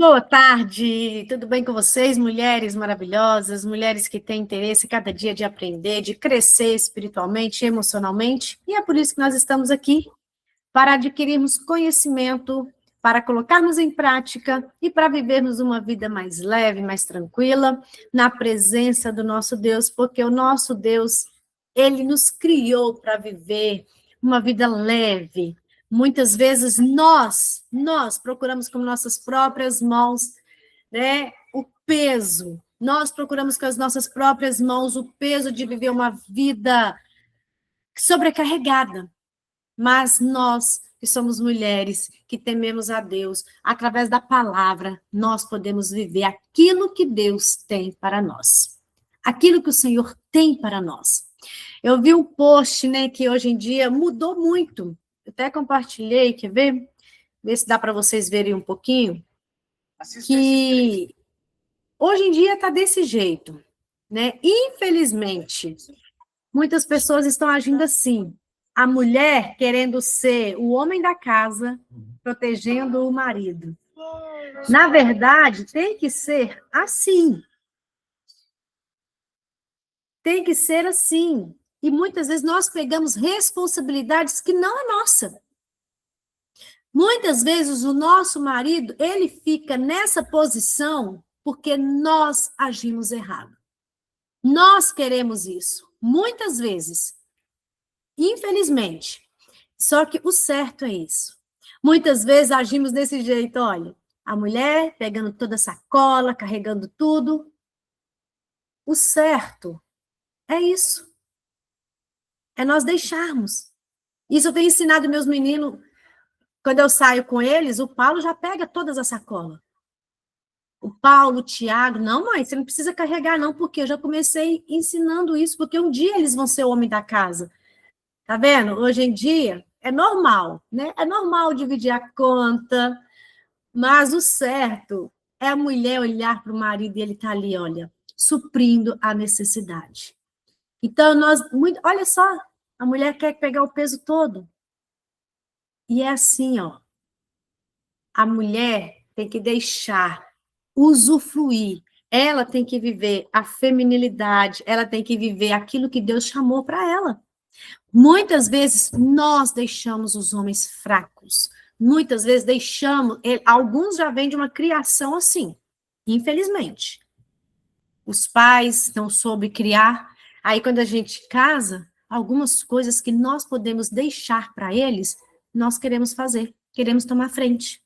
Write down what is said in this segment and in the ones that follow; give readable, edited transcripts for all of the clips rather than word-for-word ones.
Boa tarde, tudo bem com vocês, mulheres maravilhosas, mulheres que têm interesse cada dia de aprender, de crescer espiritualmente, emocionalmente, e é por isso que nós estamos aqui, para adquirirmos conhecimento, para colocarmos em prática e para vivermos uma vida mais leve, mais tranquila, na presença do nosso Deus, porque o nosso Deus, ele nos criou para viver uma vida leve. Muitas vezes nós procuramos com nossas próprias mãos, né, o peso. Nós procuramos com as nossas próprias mãos o peso de viver uma vida sobrecarregada. Mas nós, que somos mulheres, que tememos a Deus, através da palavra, nós podemos viver aquilo que Deus tem para nós. Aquilo que o Senhor tem para nós. Eu vi um post, né, que hoje em dia mudou muito. Eu até compartilhei, quer ver? Ver se dá para vocês verem um pouquinho. Que hoje em dia está desse jeito, né? Infelizmente, muitas pessoas estão agindo assim. A mulher querendo ser o homem da casa, protegendo o marido. Na verdade, tem que ser assim. Tem que ser assim. E muitas vezes nós pegamos responsabilidades que não é nossa. Muitas vezes o nosso marido, ele fica nessa posição porque nós agimos errado. Nós queremos isso, muitas vezes. Infelizmente. Só que o certo é isso. Muitas vezes agimos desse jeito, olha, a mulher pegando toda a sacola, carregando tudo. O certo é isso. É nós deixarmos. Isso eu tenho ensinado meus meninos, quando eu saio com eles, o Paulo já pega todas as sacolas. O Paulo, o Tiago, não, mãe, você não precisa carregar não, porque eu já comecei ensinando isso, porque um dia eles vão ser o homem da casa. Tá vendo? Hoje em dia é normal, né? É normal dividir a conta, mas o certo é a mulher olhar para o marido e ele tá ali, olha, suprindo a necessidade. Então, olha só, a mulher quer pegar o peso todo. E é assim, ó, a mulher tem que deixar usufruir, ela tem que viver a feminilidade, ela tem que viver aquilo que Deus chamou para ela. Muitas vezes nós deixamos os homens fracos. Muitas vezes deixamos. Alguns já vêm de uma criação assim, infelizmente. Os pais não soube criar. Aí, quando a gente casa, algumas coisas que nós podemos deixar para eles, nós queremos fazer, queremos tomar frente.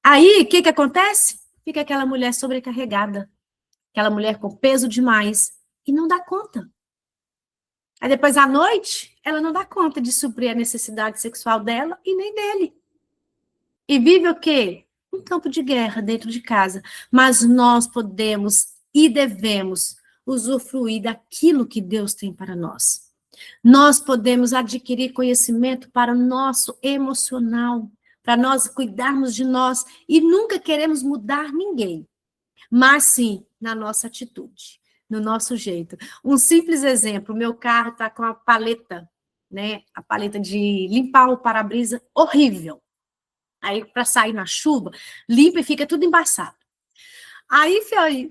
Aí, o que acontece? Fica aquela mulher sobrecarregada, aquela mulher com peso demais e não dá conta. Aí depois, à noite, ela não dá conta de suprir a necessidade sexual dela e nem dele. E vive o quê? Um campo de guerra dentro de casa. Mas nós podemos e devemos usufruir daquilo que Deus tem para nós. Nós podemos adquirir conhecimento para o nosso emocional, para nós cuidarmos de nós e nunca queremos mudar ninguém, mas sim na nossa atitude, no nosso jeito. Um simples exemplo, meu carro está com a paleta, né? A paleta de limpar o para-brisa horrível. Aí, para sair na chuva, limpa e fica tudo embaçado. Aí,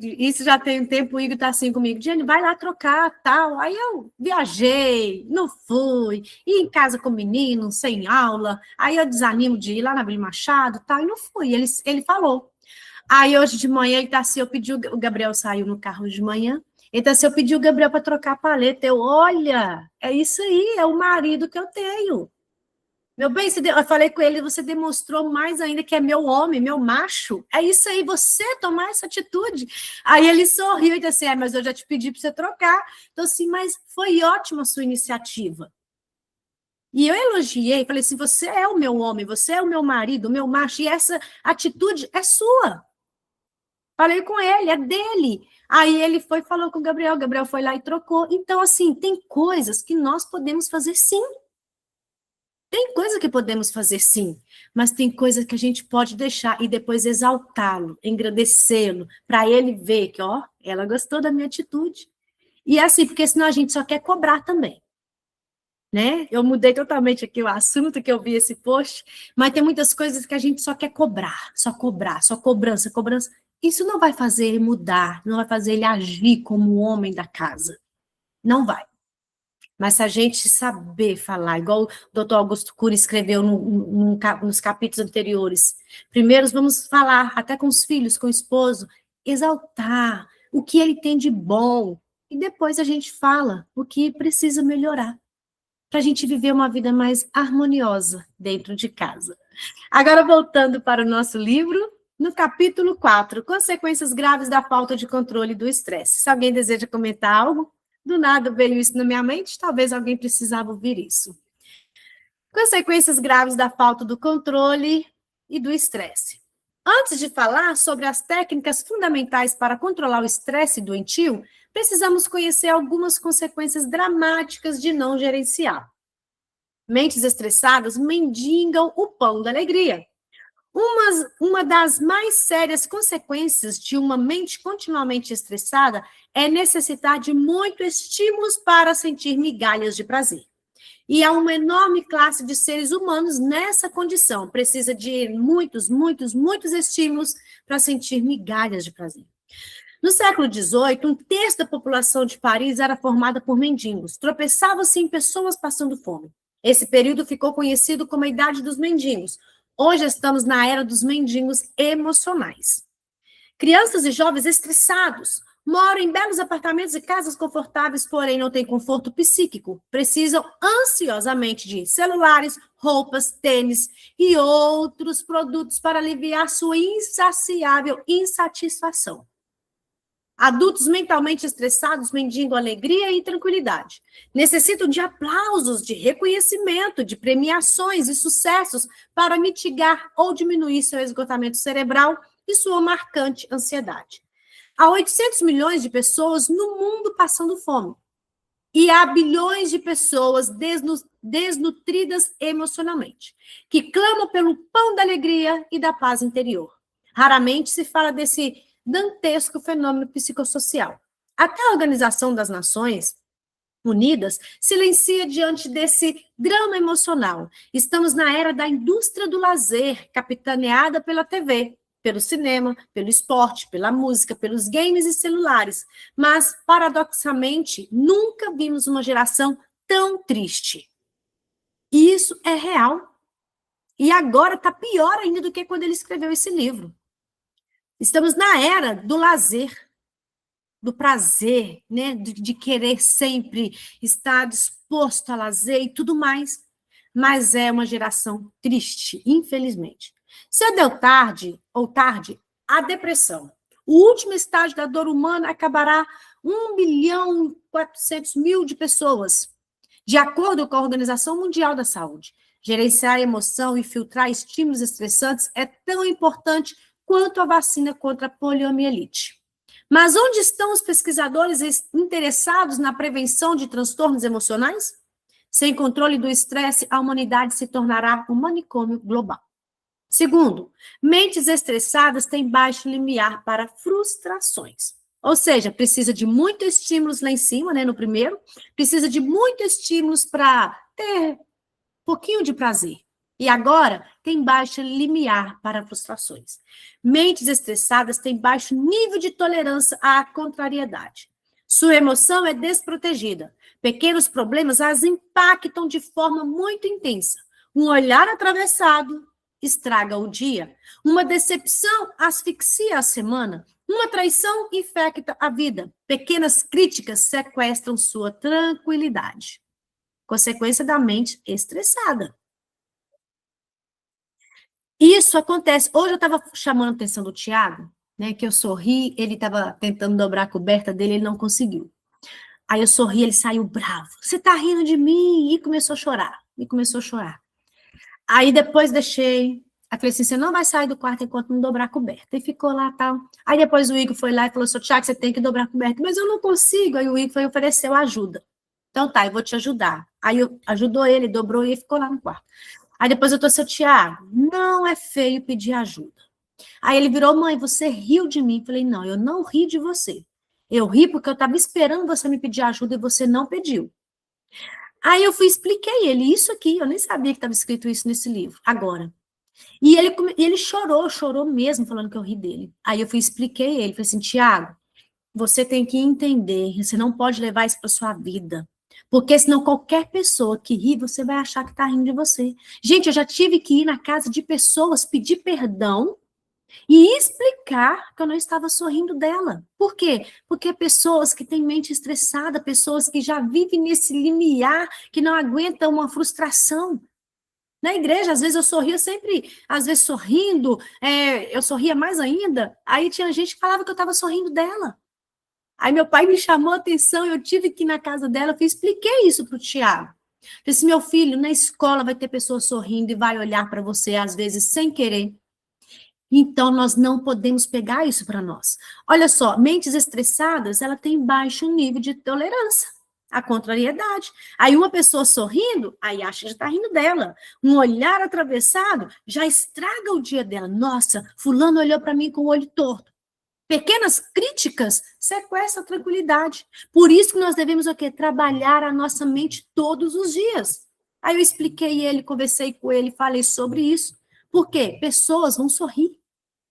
isso já tem um tempo, o Igor está assim comigo, Jenny, vai lá trocar, tal. Aí eu viajei, não fui, e em casa com o menino, sem aula, aí eu desanimo de ir lá na Vila Machado, tal, e não fui. Ele falou. Aí hoje de manhã ele tá assim, o Gabriel saiu no carro de manhã, então assim, eu pedi o Gabriel para trocar a paleta, olha, é isso aí, é o marido que eu tenho. Meu bem, eu falei com ele, você demonstrou mais ainda que é meu homem, meu macho, é isso aí, você tomar essa atitude. Aí ele sorriu e disse assim, mas eu já te pedi para você trocar. Então assim, mas foi ótima a sua iniciativa. E eu elogiei, falei assim, você é o meu homem, você é o meu marido, o meu macho, e essa atitude é sua. Falei com ele, é dele. Aí ele foi e falou com o Gabriel foi lá e trocou. Então, assim, tem coisas que nós podemos fazer sim. Tem coisa que podemos fazer sim, mas tem coisa que a gente pode deixar e depois exaltá-lo, engrandecê-lo, para ele ver que, ó, ela gostou da minha atitude. E é assim, porque senão a gente só quer cobrar também. né? Eu mudei totalmente aqui o assunto que eu vi esse post, mas tem muitas coisas que a gente só quer cobrar, só cobrança, cobrança. Isso não vai fazer ele mudar, não vai fazer ele agir como o homem da casa. Não vai. Mas se a gente saber falar, igual o doutor Augusto Cury escreveu nos capítulos anteriores, primeiro vamos falar, até com os filhos, com o esposo, exaltar o que ele tem de bom, e depois a gente fala o que precisa melhorar, para a gente viver uma vida mais harmoniosa dentro de casa. Agora, voltando para o nosso livro, no capítulo 4, consequências graves da falta de controle do estresse. Se alguém deseja comentar algo, do nada veio isso na minha mente, talvez alguém precisava ouvir isso. Consequências graves da falta do controle e do estresse. Antes de falar sobre as técnicas fundamentais para controlar o estresse doentio, precisamos conhecer algumas consequências dramáticas de não gerenciar. Mentes estressadas mendigam o pão da alegria. Uma das mais sérias consequências de uma mente continuamente estressada é necessitar de muitos estímulos para sentir migalhas de prazer. E há uma enorme classe de seres humanos nessa condição, precisa de muitos estímulos para sentir migalhas de prazer. No século XVIII, um terço da população de Paris era formada por mendigos. Tropeçava-se em pessoas passando fome. Esse período ficou conhecido como a Idade dos Mendigos. Hoje estamos na era dos mendigos emocionais. Crianças e jovens estressados moram em belos apartamentos e casas confortáveis, porém não têm conforto psíquico. Precisam ansiosamente de celulares, roupas, tênis e outros produtos para aliviar sua insaciável insatisfação. Adultos mentalmente estressados mendigam alegria e tranquilidade. Necessitam de aplausos, de reconhecimento, de premiações e sucessos para mitigar ou diminuir seu esgotamento cerebral e sua marcante ansiedade. Há 800 milhões de pessoas no mundo passando fome. E há bilhões de pessoas desnutridas emocionalmente, que clamam pelo pão da alegria e da paz interior. Raramente se fala desse dantesco fenômeno psicossocial. Até a Organização das Nações Unidas silencia diante desse drama emocional. Estamos na era da indústria do lazer, capitaneada pela TV, pelo cinema, pelo esporte, pela música, pelos games e celulares. Mas, paradoxalmente, nunca vimos uma geração tão triste. E isso é real. E agora está pior ainda do que quando ele escreveu esse livro. Estamos na era do lazer, do prazer, né? De querer sempre estar disposto a lazer e tudo mais. Mas é uma geração triste, infelizmente. Se deu tarde, a depressão. O último estágio da dor humana acabará 1.400.000.000 de pessoas, de acordo com a Organização Mundial da Saúde. Gerenciar a emoção e filtrar estímulos estressantes é tão importante quanto a vacina contra a poliomielite. Mas onde estão os pesquisadores interessados na prevenção de transtornos emocionais? Sem controle do estresse, a humanidade se tornará um manicômio global. Segundo, mentes estressadas têm baixo limiar para frustrações. Ou seja, precisa de muitos estímulos lá em cima, né, no primeiro, precisa de muitos estímulos para ter pouquinho de prazer. E agora tem baixo limiar para frustrações. Mentes estressadas têm baixo nível de tolerância à contrariedade. Sua emoção é desprotegida. Pequenos problemas as impactam de forma muito intensa. Um olhar atravessado estraga o dia. Uma decepção asfixia a semana. Uma traição infecta a vida. Pequenas críticas sequestram sua tranquilidade. Consequência da mente estressada. Isso acontece. Hoje eu estava chamando a atenção do Tiago, né, que eu sorri, ele estava tentando dobrar a coberta dele, ele não conseguiu. Aí eu sorri, ele saiu bravo. Você tá rindo de mim? E começou a chorar. Aí depois deixei. Aí falei assim, você não vai sair do quarto enquanto não dobrar a coberta. E ficou lá, tal. Aí depois o Igor foi lá e falou, seu Tiago, você tem que dobrar a coberta. Mas eu não consigo. Aí o Igor foi ofereceu ajuda. Então tá, eu vou te ajudar. Aí ajudou ele, dobrou e ficou lá no quarto. Aí depois eu tô, seu Tiago, não é feio pedir ajuda. Aí ele virou, mãe, você riu de mim. Falei, não, eu não ri de você. Eu ri porque eu estava esperando você me pedir ajuda e você não pediu. Aí eu expliquei ele isso aqui, eu nem sabia que estava escrito isso nesse livro, agora. E ele chorou mesmo, falando que eu ri dele. Aí eu expliquei ele, falei assim, Tiago, você tem que entender, você não pode levar isso para sua vida. Porque senão qualquer pessoa que ri, você vai achar que está rindo de você. Gente, eu já tive que ir na casa de pessoas, pedir perdão e explicar que eu não estava sorrindo dela. Por quê? Porque pessoas que têm mente estressada, pessoas que já vivem nesse limiar, que não aguentam uma frustração. Na igreja, às vezes eu sorria sempre, às vezes sorrindo, eu sorria mais ainda. Aí tinha gente que falava que eu estava sorrindo dela. Aí meu pai me chamou a atenção, eu tive que ir na casa dela, eu expliquei isso para o Tiago. Falei assim, meu filho, na escola vai ter pessoa sorrindo e vai olhar para você, às vezes, sem querer. Então, nós não podemos pegar isso para nós. Olha só, mentes estressadas, ela tem baixo nível de tolerância à contrariedade. Aí uma pessoa sorrindo, aí acha que já está rindo dela. Um olhar atravessado já estraga o dia dela. Nossa, fulano olhou para mim com o olho torto. Pequenas críticas sequestram a tranquilidade. Por isso que nós devemos o quê? Trabalhar a nossa mente todos os dias. Aí eu expliquei ele, conversei com ele, falei sobre isso. Por quê? Pessoas vão sorrir.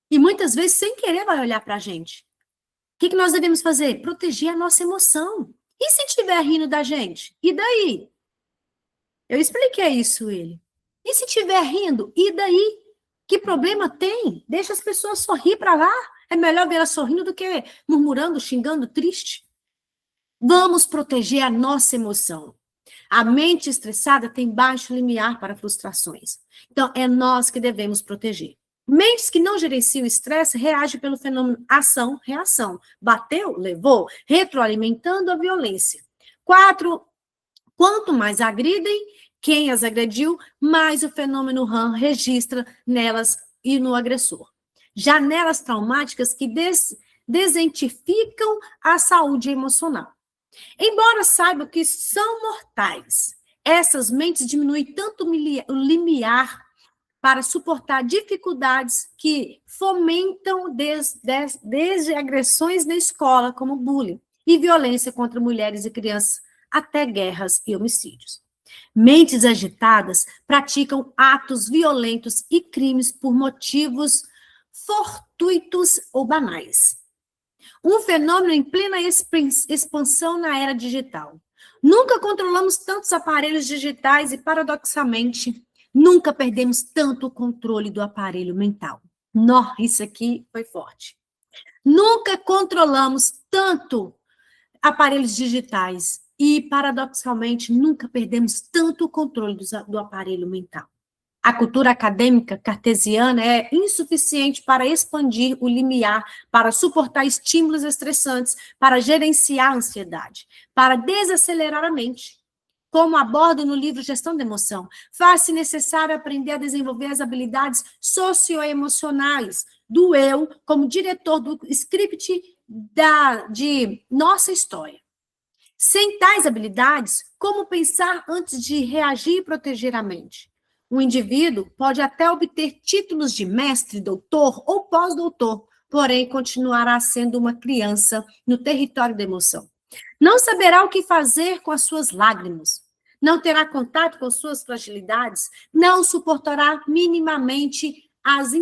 E muitas vezes, sem querer, vai olhar para a gente. O que nós devemos fazer? Proteger a nossa emoção. E se estiver rindo da gente? E daí? Eu expliquei isso a ele. E se estiver rindo? E daí? Que problema tem? Deixa as pessoas sorrir para lá. É melhor ver ela sorrindo do que murmurando, xingando, triste. Vamos proteger a nossa emoção. A mente estressada tem baixo limiar para frustrações. Então, é nós que devemos proteger. Mentes que não gerenciam o estresse reagem pelo fenômeno ação-reação. Bateu, levou, retroalimentando a violência. 4. Quanto mais agridem quem as agrediu, mais o fenômeno RAM registra nelas e no agressor. Janelas traumáticas que desentificam a saúde emocional. Embora saibam que são mortais, essas mentes diminuem tanto o limiar para suportar dificuldades que fomentam desde agressões na escola, como bullying, e violência contra mulheres e crianças, até guerras e homicídios. Mentes agitadas praticam atos violentos e crimes por motivos fortuitos ou banais. Um fenômeno em plena expansão na era digital. Nunca controlamos tantos aparelhos digitais e, paradoxalmente, nunca perdemos tanto o controle do aparelho mental. Isso aqui foi forte. Nunca controlamos tanto aparelhos digitais e, paradoxalmente, nunca perdemos tanto o controle do aparelho mental. A cultura acadêmica cartesiana é insuficiente para expandir o limiar, para suportar estímulos estressantes, para gerenciar a ansiedade, para desacelerar a mente. Como abordo no livro Gestão da Emoção, faz-se necessário aprender a desenvolver as habilidades socioemocionais do eu como diretor do script de nossa história. Sem tais habilidades, como pensar antes de reagir e proteger a mente? Um indivíduo pode até obter títulos de mestre, doutor ou pós-doutor, porém continuará sendo uma criança no território da emoção. Não saberá o que fazer com as suas lágrimas, não terá contato com suas fragilidades, não suportará minimamente as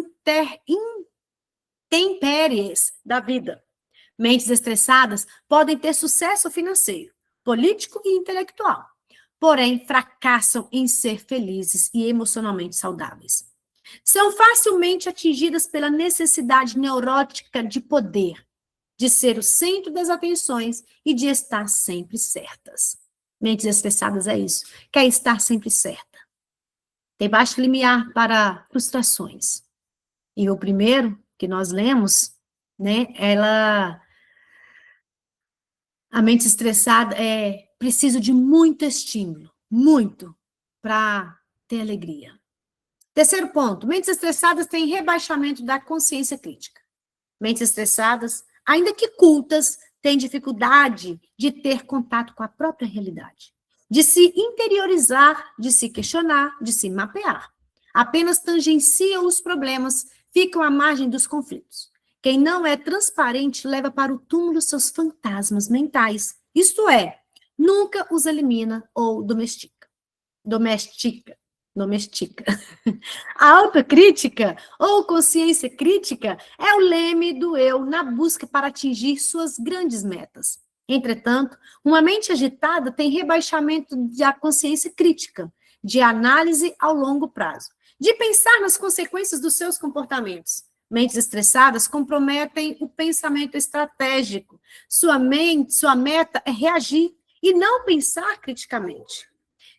intempéries da vida. Mentes estressadas podem ter sucesso financeiro, político e intelectual, porém fracassam em ser felizes e emocionalmente saudáveis. São facilmente atingidas pela necessidade neurótica de poder, de ser o centro das atenções e de estar sempre certas. Mentes estressadas é isso, quer estar sempre certa. Tem baixo limiar para frustrações. E o primeiro que nós lemos, né, a mente estressada é preciso de muito estímulo, muito, para ter alegria. Terceiro ponto, mentes estressadas têm rebaixamento da consciência crítica. Mentes estressadas, ainda que cultas, têm dificuldade de ter contato com a própria realidade, de se interiorizar, de se questionar, de se mapear. Apenas tangenciam os problemas, ficam à margem dos conflitos. Quem não é transparente leva para o túmulo seus fantasmas mentais, isto é, nunca os elimina ou domestica. Domestica. A autocrítica ou consciência crítica é o leme do eu na busca para atingir suas grandes metas. Entretanto, uma mente agitada tem rebaixamento da consciência crítica, de análise ao longo prazo, de pensar nas consequências dos seus comportamentos. Mentes estressadas comprometem o pensamento estratégico. Sua meta é reagir e não pensar criticamente.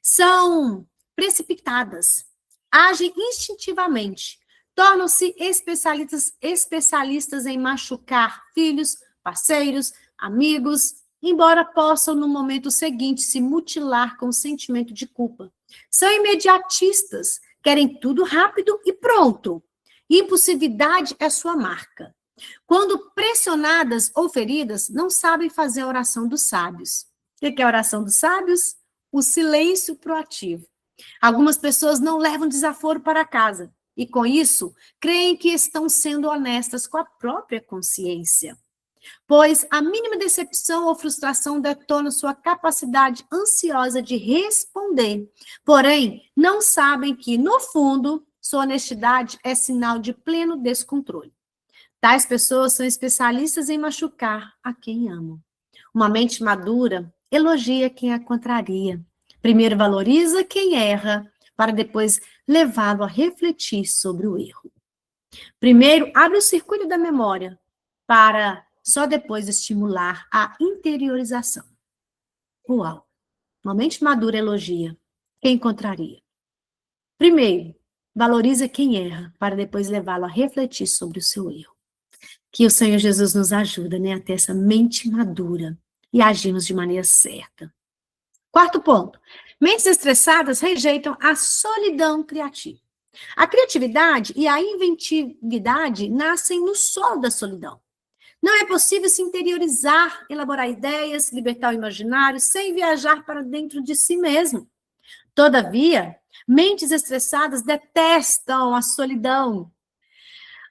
São precipitadas, agem instintivamente, tornam-se especialistas em machucar filhos, parceiros, amigos, embora possam, no momento seguinte, se mutilar com o sentimento de culpa. São imediatistas, querem tudo rápido e pronto. Impulsividade é sua marca. Quando pressionadas ou feridas, não sabem fazer a oração dos sábios. O que é a oração dos sábios? O silêncio proativo. Algumas pessoas não levam desaforo para casa e, com isso, creem que estão sendo honestas com a própria consciência. Pois a mínima decepção ou frustração detona sua capacidade ansiosa de responder. Porém, não sabem que, no fundo, sua honestidade é sinal de pleno descontrole. Tais pessoas são especialistas em machucar a quem amam. Uma mente madura elogia quem a contraria. Primeiro valoriza quem erra, para depois levá-lo a refletir sobre o erro. Primeiro, abre o circuito da memória, para só depois estimular a interiorização. Uau! Uma mente madura elogia quem contraria. Primeiro, valoriza quem erra, para depois levá-lo a refletir sobre o seu erro. Que o Senhor Jesus nos ajuda, né, a ter essa mente madura e agirmos de maneira certa. Quarto ponto. Mentes estressadas rejeitam a solidão criativa. A criatividade e a inventividade nascem no solo da solidão. Não é possível se interiorizar, elaborar ideias, libertar o imaginário, sem viajar para dentro de si mesmo. Todavia, mentes estressadas detestam a solidão.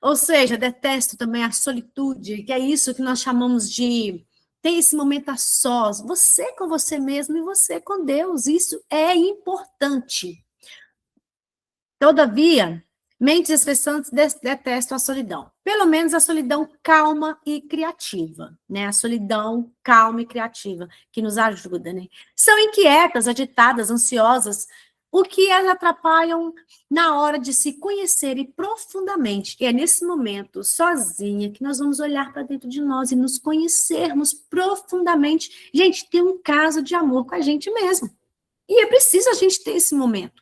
Ou seja, detestam também a solitude, que é isso que nós chamamos de ter esse momento a sós, você com você mesmo e você com Deus. Isso é importante. Todavia, mentes estressantes detestam a solidão. Pelo menos a solidão calma e criativa, né? A solidão calma e criativa, que nos ajuda, né? São inquietas, agitadas, ansiosas, o que as atrapalham na hora de se conhecerem profundamente. E é nesse momento, sozinha, que nós vamos olhar para dentro de nós e nos conhecermos profundamente. Gente, ter um caso de amor com a gente mesmo. E é preciso a gente ter esse momento.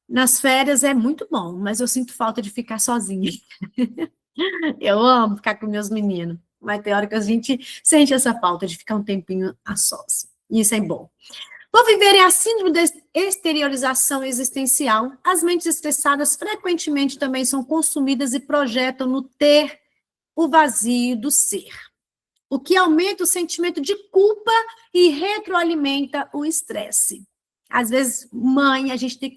Nas férias é muito bom, mas eu sinto falta de ficar sozinha. Eu amo ficar com meus meninos, mas tem hora que a gente sente essa falta de ficar um tempinho a sós. E isso é bom. Por viverem a síndrome de exteriorização existencial, as mentes estressadas frequentemente também são consumidas e projetam no ter o vazio do ser, o que aumenta o sentimento de culpa e retroalimenta o estresse. Às vezes,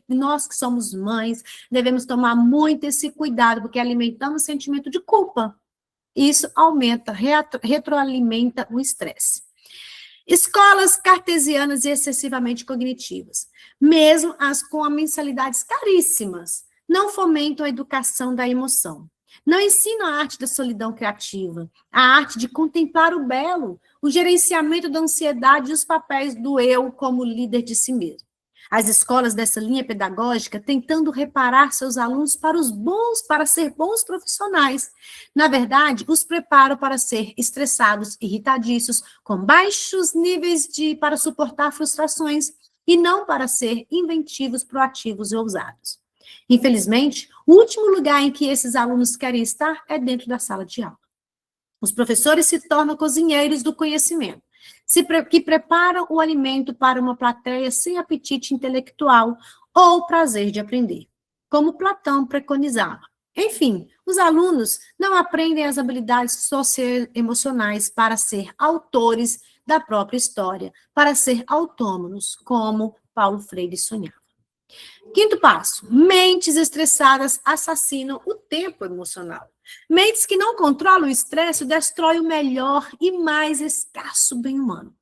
nós que somos mães, devemos tomar muito esse cuidado, porque alimentamos o sentimento de culpa. Isso aumenta, retroalimenta o estresse. Escolas cartesianas e excessivamente cognitivas, mesmo as com mensalidades caríssimas, não fomentam a educação da emoção. Não ensinam a arte da solidão criativa, a arte de contemplar o belo, o gerenciamento da ansiedade e os papéis do eu como líder de si mesmo. As escolas dessa linha pedagógica tentando reparar seus alunos para ser bons profissionais. Na verdade, os preparam para ser estressados, irritadiços, com baixos níveis para suportar frustrações e não para ser inventivos, proativos e ousados. Infelizmente, o último lugar em que esses alunos querem estar é dentro da sala de aula. Os professores se tornam cozinheiros do conhecimento, que preparam o alimento para uma plateia sem apetite intelectual ou prazer de aprender, como Platão preconizava. Enfim, os alunos não aprendem as habilidades socioemocionais para ser autores da própria história, para ser autônomos, como Paulo Freire sonhava. Quinto passo, mentes estressadas assassinam o tempo emocional. Mentes que não controlam o estresse destroem o melhor e mais escasso bem humano.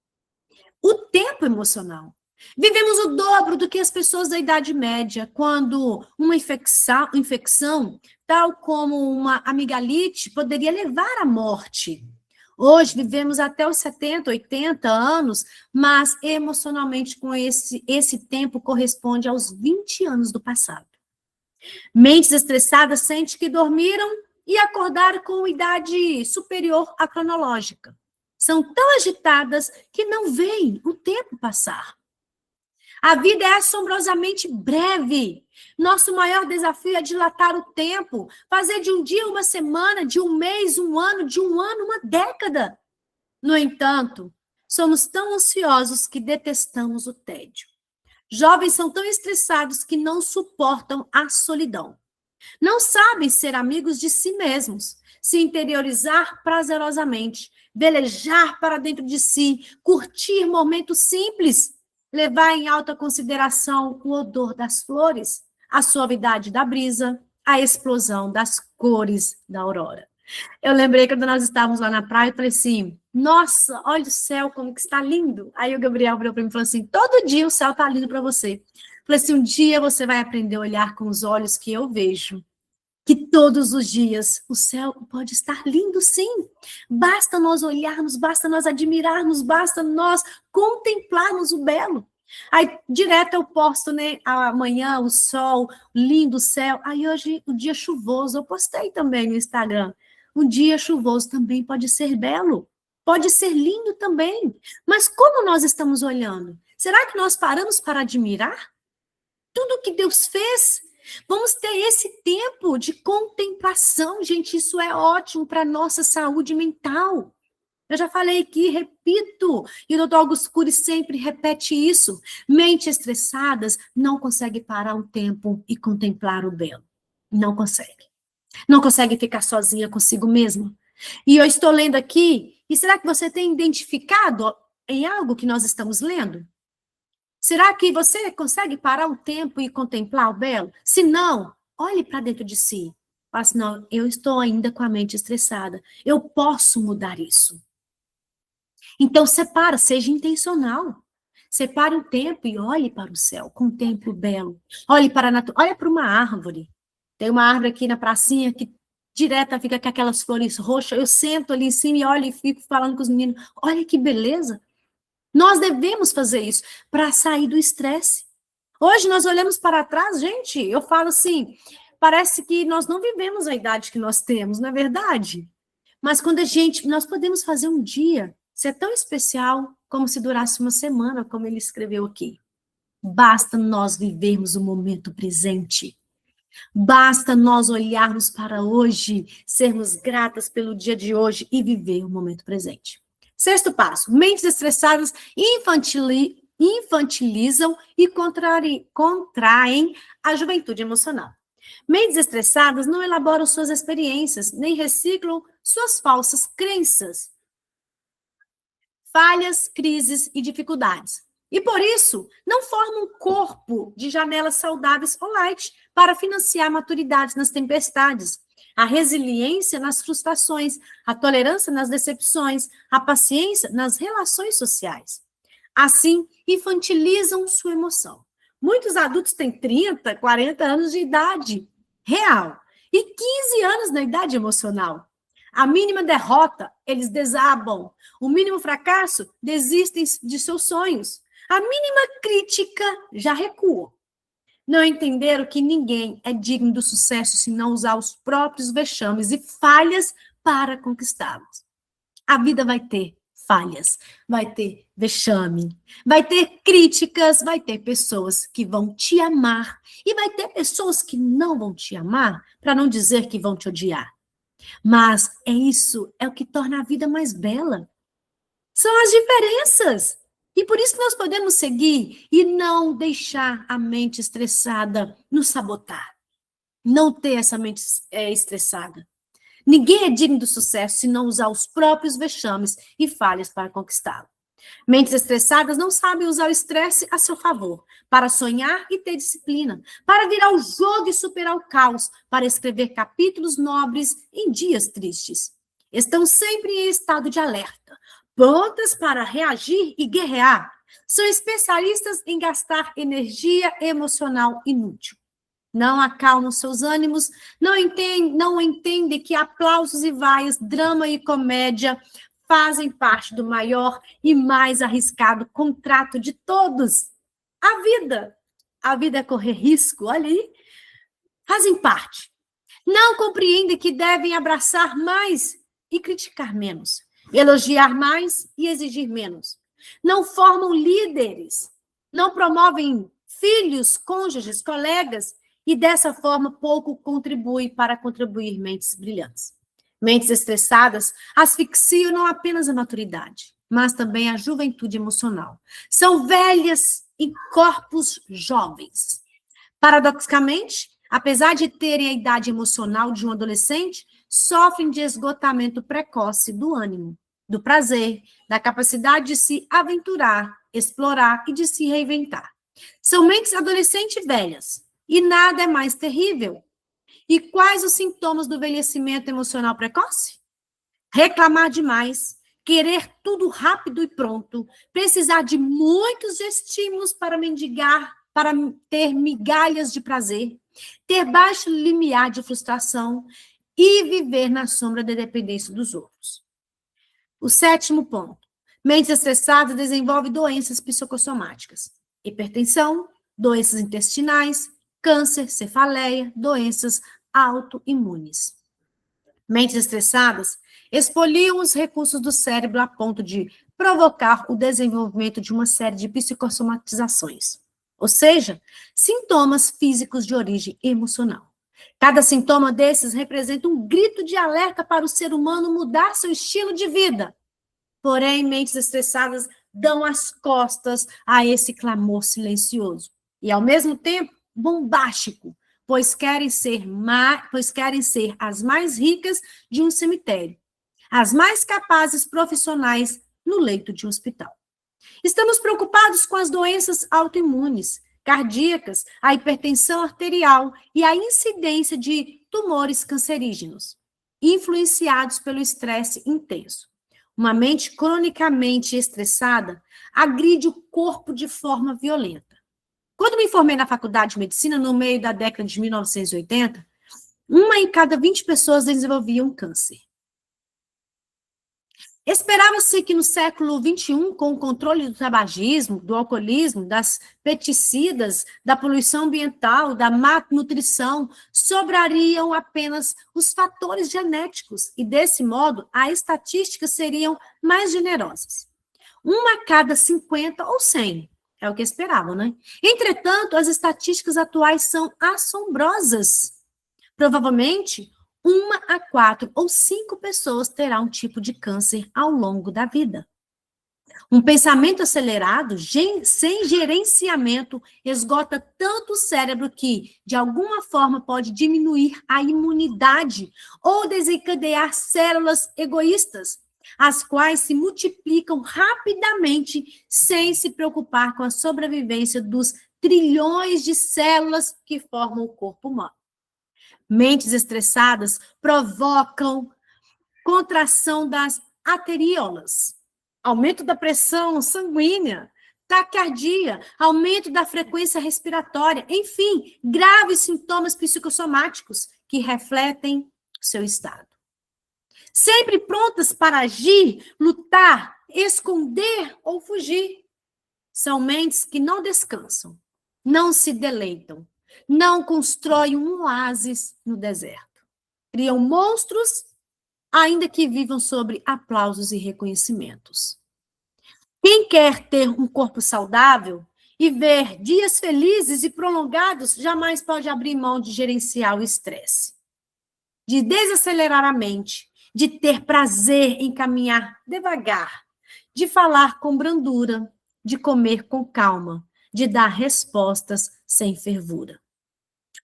o tempo emocional. Vivemos o dobro do que as pessoas da Idade Média, quando uma infecção, tal como uma amigdalite, poderia levar à morte. Hoje vivemos até os 70, 80 anos, mas emocionalmente com esse tempo corresponde aos 20 anos do passado. Mentes estressadas sentem que dormiram e acordaram com idade superior à cronológica. São tão agitadas que não veem o tempo passar. A vida é assombrosamente breve. Nosso maior desafio é dilatar o tempo, fazer de um dia uma semana, de um mês, um ano, de um ano, uma década. No entanto, somos tão ansiosos que detestamos o tédio. Jovens são tão estressados que não suportam a solidão. Não sabem ser amigos de si mesmos, se interiorizar prazerosamente, velejar para dentro de si, curtir momentos simples, levar em alta consideração o odor das flores, a suavidade da brisa, a explosão das cores da aurora. Eu lembrei quando nós estávamos lá na praia, eu falei assim, nossa, olha o céu, como que está lindo. Aí o Gabriel virou para mim e falou assim, todo dia o céu está lindo para você. Eu falei assim, um dia você vai aprender a olhar com os olhos que eu vejo. Que todos os dias o céu pode estar lindo, sim. Basta nós olharmos, basta nós admirarmos, basta nós contemplarmos o belo. Aí, direto eu posto, né, amanhã o sol, lindo céu. Aí, hoje, o dia chuvoso, eu postei também no Instagram. Um dia chuvoso também pode ser belo, pode ser lindo também. Mas como nós estamos olhando? Será que nós paramos para admirar tudo que Deus fez? Vamos ter esse tempo de contemplação, gente, isso é ótimo para a nossa saúde mental. Eu já falei aqui, repito, e o Dr. Augusto Cury sempre repete isso. Mentes estressadas não conseguem parar um tempo e contemplar o belo. Não consegue. Não consegue ficar sozinha consigo mesma. E eu estou lendo aqui, e será que você tem identificado em algo que nós estamos lendo? Será que você consegue parar um tempo e contemplar o belo? Se não, olhe para dentro de si. Fala assim, não, eu estou ainda com a mente estressada. Eu posso mudar isso. Então, separa, seja intencional. Separe um tempo e olhe para o céu, contemple o belo. Olhe para a natureza, olha para uma árvore. Tem uma árvore aqui na pracinha que direta fica com aquelas flores roxas. Eu sento ali em cima e olho e fico falando com os meninos. Olha que beleza. Nós devemos fazer isso para sair do estresse. Hoje nós olhamos para trás, gente, eu falo assim, parece que nós não vivemos a idade que nós temos, não é verdade? Mas quando nós podemos fazer um dia ser tão especial como se durasse uma semana, como ele escreveu aqui. Basta nós vivermos o momento presente. Basta nós olharmos para hoje, sermos gratas pelo dia de hoje e viver o momento presente. Sexto passo, mentes estressadas infantilizam e contraem a juventude emocional. Mentes estressadas não elaboram suas experiências, nem reciclam suas falsas crenças, falhas, crises e dificuldades. E por isso, não formam um corpo de janelas saudáveis ou light para financiar a maturidade nas tempestades, a resiliência nas frustrações, a tolerância nas decepções, a paciência nas relações sociais. Assim, infantilizam sua emoção. Muitos adultos têm 30, 40 anos de idade real e 15 anos na idade emocional. A mínima derrota, eles desabam. O mínimo fracasso, desistem de seus sonhos. A mínima crítica, já recuam. Não entenderam que ninguém é digno do sucesso se não usar os próprios vexames e falhas para conquistá-los. A vida vai ter falhas, vai ter vexame, vai ter críticas, vai ter pessoas que vão te amar e vai ter pessoas que não vão te amar, para não dizer que vão te odiar. Mas é o que torna a vida mais bela. São as diferenças. E por isso que nós podemos seguir e não deixar a mente estressada nos sabotar. Não ter essa mente estressada. Ninguém é digno do sucesso se não usar os próprios vexames e falhas para conquistá-lo. Mentes estressadas não sabem usar o estresse a seu favor, para sonhar e ter disciplina, para virar o jogo e superar o caos, para escrever capítulos nobres em dias tristes. Estão sempre em estado de alerta, prontas para reagir e guerrear. São especialistas em gastar energia emocional inútil. Não acalmam seus ânimos, não entendem que aplausos e vaias, drama e comédia fazem parte do maior e mais arriscado contrato de todos. A vida. A vida é correr risco, olha aí. Fazem parte. Não compreendem que devem abraçar mais e criticar menos, elogiar mais e exigir menos. Não formam líderes, não promovem filhos, cônjuges, colegas, e dessa forma pouco contribui para contribuir mentes brilhantes. Mentes estressadas asfixiam não apenas a maturidade, mas também a juventude emocional. São velhas em corpos jovens. Paradoxicamente, apesar de terem a idade emocional de um adolescente, sofrem de esgotamento precoce do ânimo, do prazer, da capacidade de se aventurar, explorar e de se reinventar. São mentes adolescentes velhas, e nada é mais terrível. E quais os sintomas do envelhecimento emocional precoce? Reclamar demais, querer tudo rápido e pronto, precisar de muitos estímulos para mendigar, para ter migalhas de prazer, ter baixo limiar de frustração e viver na sombra da dependência dos outros. O 7º ponto. Mentes estressadas desenvolvem doenças psicossomáticas, hipertensão, doenças intestinais, câncer, cefaleia, doenças autoimunes. Mentes estressadas expoliam os recursos do cérebro a ponto de provocar o desenvolvimento de uma série de psicossomatizações, ou seja, sintomas físicos de origem emocional. Cada sintoma desses representa um grito de alerta para o ser humano mudar seu estilo de vida. Porém, mentes estressadas dão as costas a esse clamor silencioso e, ao mesmo tempo, bombástico, pois querem ser as mais ricas de um cemitério, as mais capazes profissionais no leito de um hospital. Estamos preocupados com as doenças autoimunes, cardíacas, a hipertensão arterial e a incidência de tumores cancerígenos, influenciados pelo estresse intenso. Uma mente cronicamente estressada agride o corpo de forma violenta. Quando me formei na faculdade de medicina, no meio da década de 1980, uma em cada 20 pessoas desenvolvia um câncer. Esperava-se que no século XXI, com o controle do tabagismo, do alcoolismo, das pesticidas, da poluição ambiental, da má nutrição, sobrariam apenas os fatores genéticos e, desse modo, as estatísticas seriam mais generosas. Uma a cada 50 ou 100. É o que esperavam, né? Entretanto, as estatísticas atuais são assombrosas. Provavelmente, 1 a 4 ou 5 pessoas terá um tipo de câncer ao longo da vida. Um pensamento acelerado, sem gerenciamento, esgota tanto o cérebro que, de alguma forma, pode diminuir a imunidade ou desencadear células egoístas, as quais se multiplicam rapidamente sem se preocupar com a sobrevivência dos trilhões de células que formam o corpo humano. Mentes estressadas provocam contração das arteríolas, aumento da pressão sanguínea, taquicardia, aumento da frequência respiratória, enfim, graves sintomas psicossomáticos que refletem seu estado. Sempre prontas para agir, lutar, esconder ou fugir. São mentes que não descansam, não se deleitam, não constroem um oásis no deserto. Criam monstros, ainda que vivam sobre aplausos e reconhecimentos. Quem quer ter um corpo saudável e ver dias felizes e prolongados, jamais pode abrir mão de gerenciar o estresse, de desacelerar a mente, de ter prazer em caminhar devagar, de falar com brandura, de comer com calma, de dar respostas sem fervura.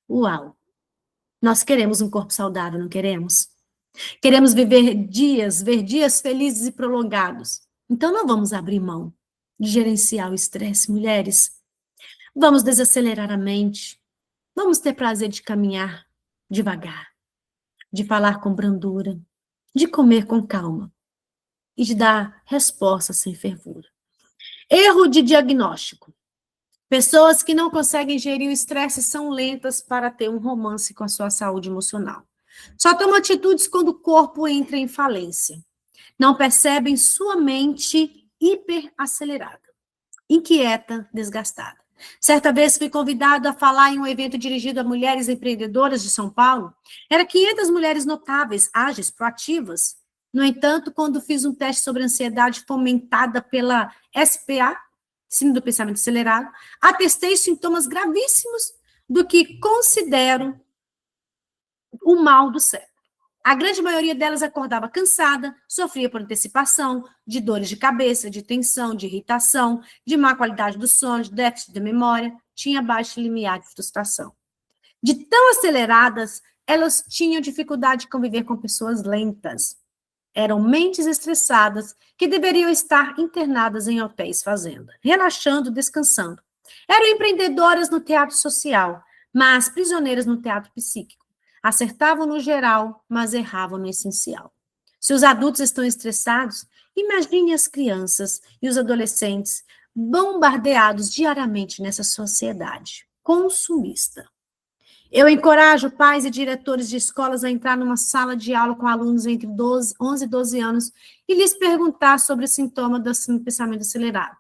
Uau! Nós queremos um corpo saudável, não queremos? Queremos ver dias felizes e prolongados. Então não vamos abrir mão de gerenciar o estresse, mulheres. Vamos desacelerar a mente. Vamos ter prazer de caminhar devagar, de falar com brandura, de comer com calma. e de dar resposta sem fervura. Erro de diagnóstico. Pessoas que não conseguem gerir o estresse são lentas para ter um romance com a sua saúde emocional. Só tomam atitudes quando o corpo entra em falência. Não percebem sua mente hiperacelerada, inquieta, desgastada. Certa vez fui convidado a falar em um evento dirigido a mulheres empreendedoras de São Paulo. Era 500 mulheres notáveis, ágeis, proativas. No entanto, quando fiz um teste sobre ansiedade fomentada pela SPA, Síndrome do Pensamento Acelerado, atestei sintomas gravíssimos do que considero o mal do cérebro. A grande maioria delas acordava cansada, sofria por antecipação, de dores de cabeça, de tensão, de irritação, de má qualidade do sono, de déficit de memória, tinha baixo limiar de frustração. De tão aceleradas, elas tinham dificuldade de conviver com pessoas lentas. Eram mentes estressadas que deveriam estar internadas em hotéis fazenda, relaxando, descansando. Eram empreendedoras no teatro social, mas prisioneiras no teatro psíquico. Acertavam no geral, mas erravam no essencial. Se os adultos estão estressados, imagine as crianças e os adolescentes bombardeados diariamente nessa sociedade consumista. Eu encorajo pais e diretores de escolas a entrar numa sala de aula com alunos entre 11 e 12 anos e lhes perguntar sobre o sintoma do pensamento acelerado,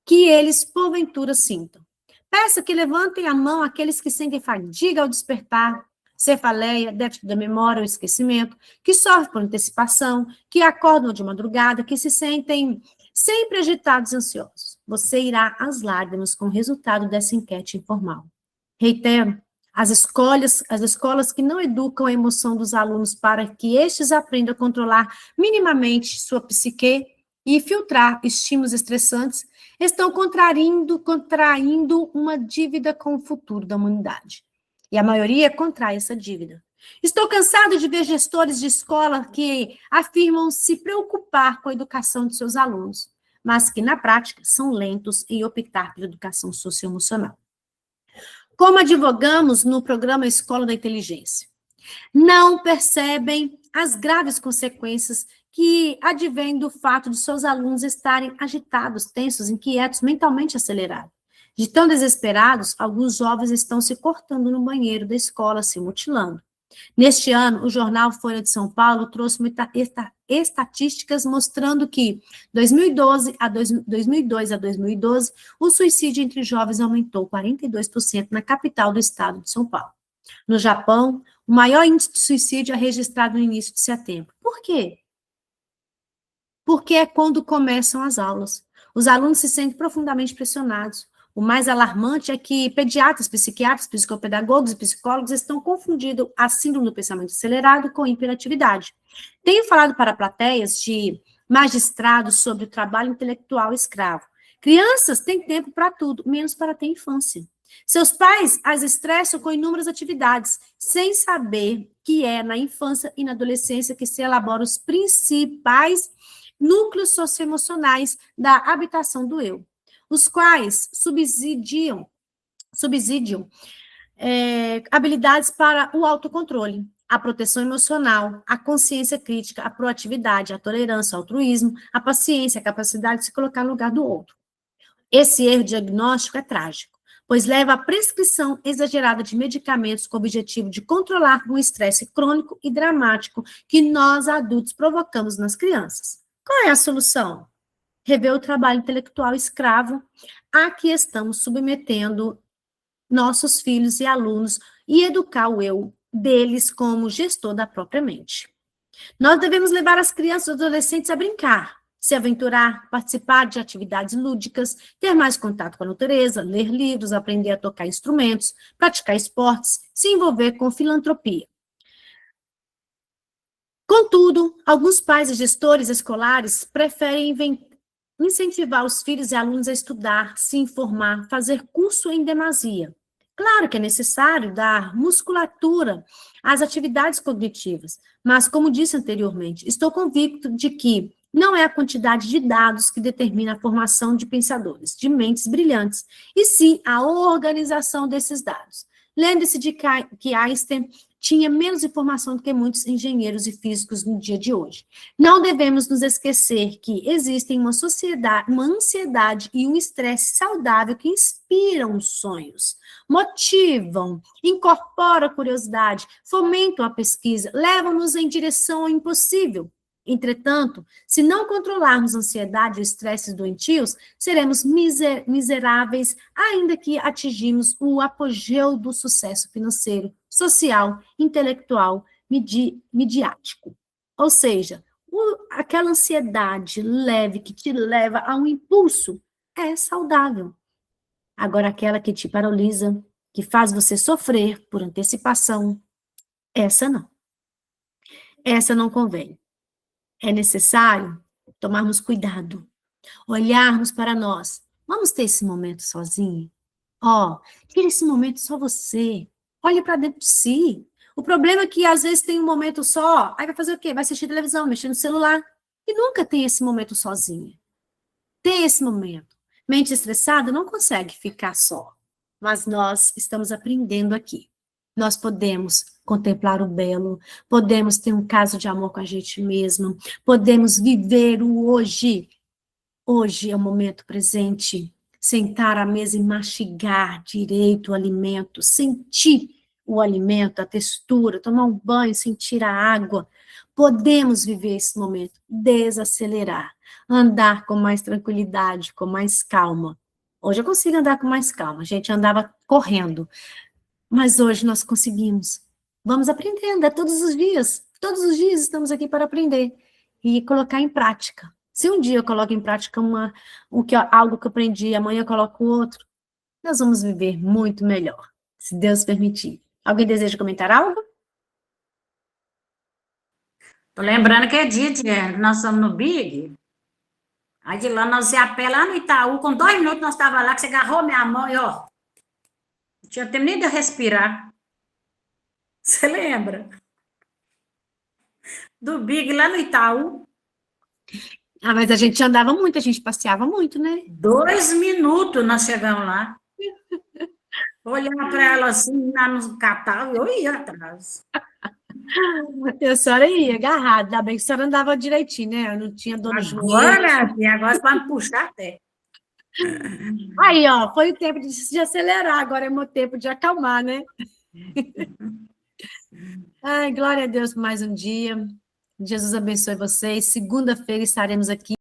que eles, porventura, sintam. Peça que levantem a mão aqueles que sentem fadiga ao despertar, cefaleia, déficit da memória ou esquecimento, que sofrem por antecipação, que acordam de madrugada, que se sentem sempre agitados e ansiosos. Você irá às lágrimas com o resultado dessa enquete informal. Reitero, as escolas que não educam a emoção dos alunos para que estes aprendam a controlar minimamente sua psique e filtrar estímulos estressantes, estão contraindo uma dívida com o futuro da humanidade. E a maioria contrai essa dívida. Estou cansado de ver gestores de escola que afirmam se preocupar com a educação de seus alunos, mas que, na prática, são lentos em optar pela educação socioemocional. Como advogamos no programa Escola da Inteligência, não percebem as graves consequências que advêm do fato de seus alunos estarem agitados, tensos, inquietos, mentalmente acelerados. De tão desesperados, alguns jovens estão se cortando no banheiro da escola, se mutilando. Neste ano, o jornal Folha de São Paulo trouxe estatísticas mostrando que, 2002 a 2012, o suicídio entre jovens aumentou 42% na capital do estado de São Paulo. No Japão, o maior índice de suicídio é registrado no início de setembro. Por quê? Porque é quando começam as aulas. Os alunos se sentem profundamente pressionados. O mais alarmante é que pediatras, psiquiatras, psicopedagogos e psicólogos estão confundindo a síndrome do pensamento acelerado com hiperatividade. Tenho falado para plateias de magistrados sobre o trabalho intelectual escravo. Crianças têm tempo para tudo, menos para ter infância. Seus pais as estressam com inúmeras atividades, sem saber que é na infância e na adolescência que se elaboram os principais núcleos socioemocionais da habitação do eu, os quais subsidiam habilidades para o autocontrole, a proteção emocional, a consciência crítica, a proatividade, a tolerância, o altruísmo, a paciência, a capacidade de se colocar no lugar do outro. Esse erro diagnóstico é trágico, pois leva à prescrição exagerada de medicamentos com o objetivo de controlar um estresse crônico e dramático que nós, adultos, provocamos nas crianças. Qual é a solução? Rever o trabalho intelectual escravo a que estamos submetendo nossos filhos e alunos e educar o eu deles como gestor da própria mente. Nós devemos levar as crianças e adolescentes a brincar, se aventurar, participar de atividades lúdicas, ter mais contato com a natureza, ler livros, aprender a tocar instrumentos, praticar esportes, se envolver com filantropia. Contudo, alguns pais e gestores escolares preferem incentivar os filhos e alunos a estudar, se informar, fazer curso em demasia. Claro que é necessário dar musculatura às atividades cognitivas, mas, como disse anteriormente, estou convicto de que não é a quantidade de dados que determina a formação de pensadores, de mentes brilhantes, e sim a organização desses dados. Lembre-se de que Einstein tinha menos informação do que muitos engenheiros e físicos no dia de hoje. Não devemos nos esquecer que existem uma sociedade, uma ansiedade e um estresse saudável que inspiram os sonhos, motivam, incorporam a curiosidade, fomentam a pesquisa, levam-nos em direção ao impossível. Entretanto, se não controlarmos a ansiedade e o estresse doentios, seremos miseráveis, ainda que atingimos o apogeu do sucesso financeiro, social, intelectual, midiático. Ou seja, aquela ansiedade leve que te leva a um impulso é saudável. Agora, aquela que te paralisa, que faz você sofrer por antecipação, essa não. Essa não convém. É necessário tomarmos cuidado, olharmos para nós. Vamos ter esse momento sozinho? Tira esse momento só você. Olhe para dentro de si. O problema é que às vezes tem um momento só, aí vai fazer o quê? Vai assistir televisão, mexer no celular. E nunca tem esse momento sozinho. Tem esse momento. Mente estressada não consegue ficar só. Mas nós estamos aprendendo aqui. Nós podemos contemplar o belo, podemos ter um caso de amor com a gente mesmo, podemos viver o hoje. Hoje é o momento presente. Sentar à mesa e mastigar direito o alimento, sentir o alimento, a textura, tomar um banho, sentir a água. Podemos viver esse momento, desacelerar, andar com mais tranquilidade, com mais calma. Hoje eu consigo andar com mais calma. A gente andava correndo. Mas hoje nós conseguimos. Vamos aprender, andar todos os dias. Todos os dias estamos aqui para aprender e colocar em prática. Se um dia eu coloco em prática algo que eu aprendi, amanhã eu coloco outro, nós vamos viver muito melhor, se Deus permitir. Alguém deseja comentar algo? Tô lembrando que nós estamos no Big, aí de lá nós ia a pé lá no Itaú, com 2 minutos nós estávamos lá, que você agarrou minha mão e ó, não tinha tempo nem de eu respirar. Você lembra? Do Big lá no Itaú. Mas a gente andava muito, a gente passeava muito, né? 2 minutos nós chegamos lá. Olhando para ela assim, lá no catálogo, eu ia atrás. A senhora ia agarrada, ainda bem que a senhora andava direitinho, né? Eu não tinha dor no joelho. Agora pode puxar até. Aí, foi o tempo de acelerar, agora é o meu tempo de acalmar, né? Ai, glória a Deus por mais um dia. Jesus abençoe vocês. Segunda-feira estaremos aqui.